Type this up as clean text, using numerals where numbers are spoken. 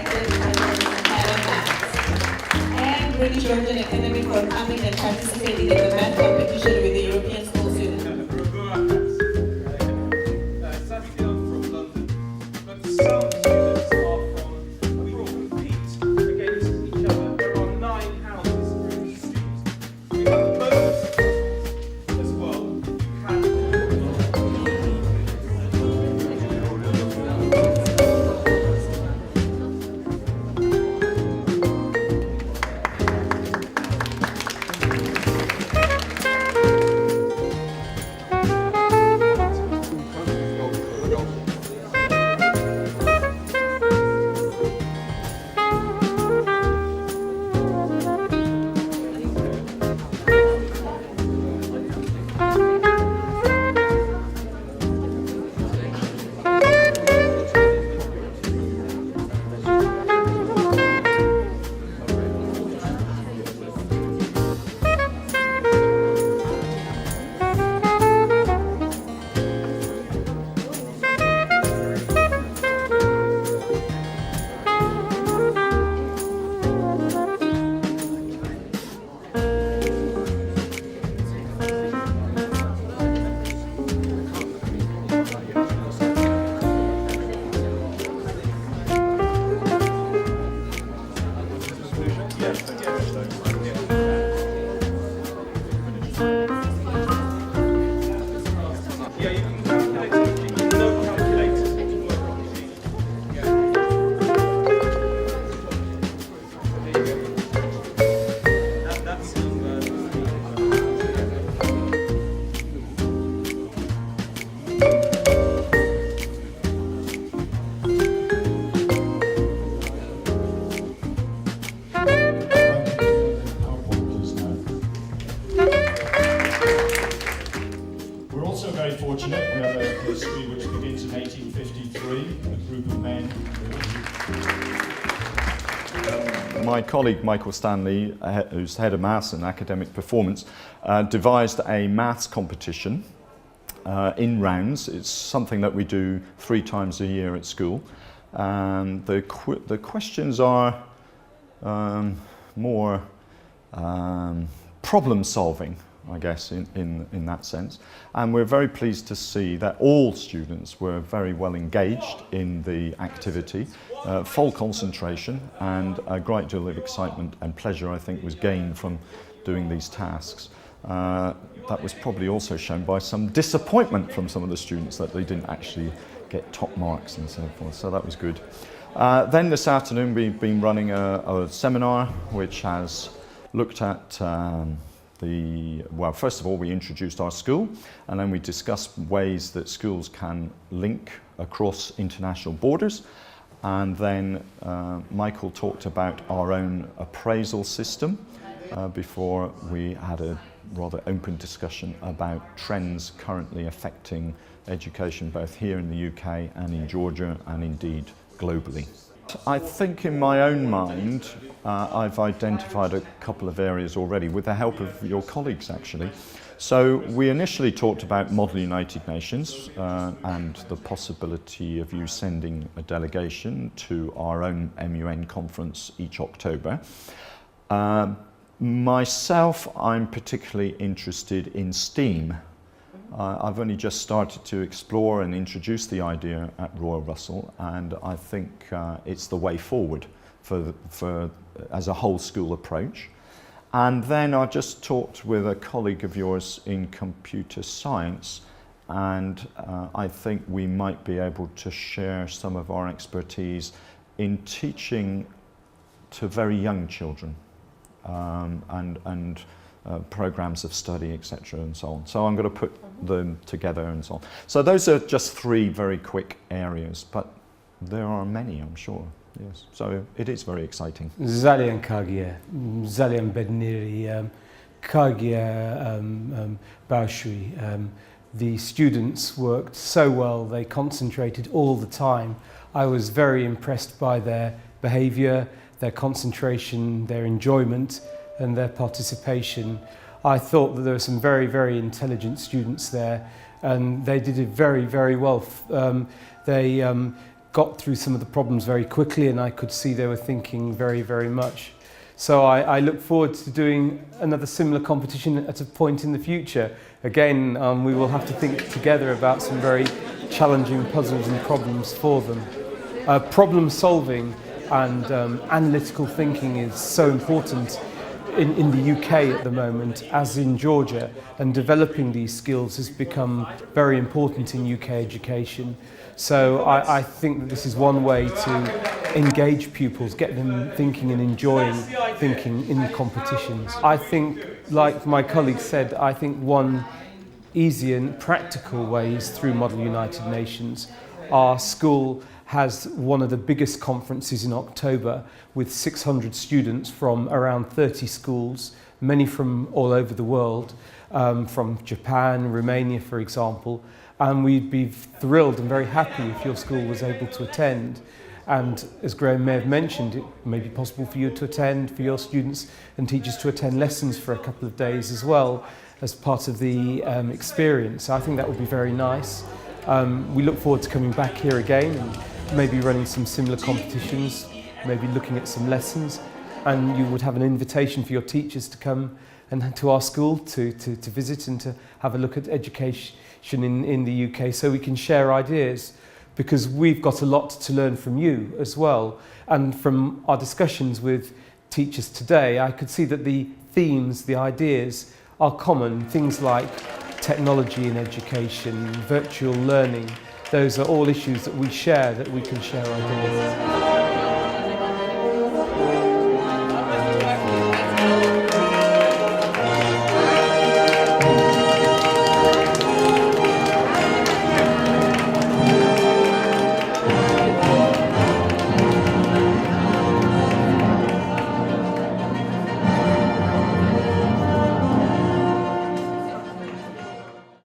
Executive President and Head of Maths. And British Virgin Academy for coming and participating in the math competition with the European School students. Fortunate. We have a history which begins in 1853, a group of men. My colleague Michael Stanley, who's head of maths and academic performance, devised a maths competition in rounds. It's something that we do 3 times a year at school. And the questions are more problem solving, I guess, in that sense. And we're very pleased to see that all students were very well engaged in the activity, full concentration, and a great deal of excitement and pleasure, I think, was gained from doing these tasks. That was probably also shown by some disappointment from some of the students that they didn't actually get top marks and so forth, so that was good. Then this afternoon we've been running a seminar which has looked at well, first of all, we introduced our school, and then we discussed ways that schools can link across international borders. And then Michael talked about our own appraisal system before we had a rather open discussion about trends currently affecting education both here in the UK and in Georgia and indeed globally. I think in my own mind I've identified a couple of areas already with the help of your colleagues actually. So we initially talked about Model United Nations and the possibility of you sending a delegation to our own MUN conference each October. Myself, I'm particularly interested in STEAM. I've only just started to explore and introduce the idea at Royal Russell, and I think it's the way forward as a whole school approach. And then I just talked with a colleague of yours in computer science, and I think we might be able to share some of our expertise in teaching to very young children and programs of study, etc. and so on. So I'm going to put them together and so on. So those are just 3 very quick areas, but there are many, I'm sure. Yes. So it is very exciting. Zalian Kagia, Zalian Bedniri, Kagia Baushui. The students worked so well, they concentrated all the time. I was very impressed by their behaviour, their concentration, their enjoyment and their participation. I thought that there were some very, very intelligent students there, and they did it very, very well. They got through some of the problems very quickly, and I could see they were thinking very, very much. So I look forward to doing another similar competition at a point in the future. Again, we will have to think together about some very challenging puzzles and problems for them. Problem solving and analytical thinking is so important in the UK at the moment, as in Georgia, and developing these skills has become very important in UK education. So I think that this is one way to engage pupils, get them thinking and enjoying thinking in competitions. I think, like my colleague said, I think one easy and practical way is through Model United Nations. Our school has one of the biggest conferences in October with 600 students from around 30 schools, many from all over the world, from Japan, Romania, for example. And we'd be thrilled and very happy if your school was able to attend. And as Graham may have mentioned, it may be possible for you to attend, for your students and teachers to attend lessons for a couple of days as well as part of the experience. I think that would be very nice. We look forward to coming back here again and maybe running some similar competitions, maybe looking at some lessons, and you would have an invitation for your teachers to come and to our school to visit and to have a look at education in the UK, so we can share ideas, because we've got a lot to learn from you as well. And from our discussions with teachers today, I could see that the themes, the ideas are common. Things like technology in education, virtual learning, those are all issues that we share, that we can share ideas.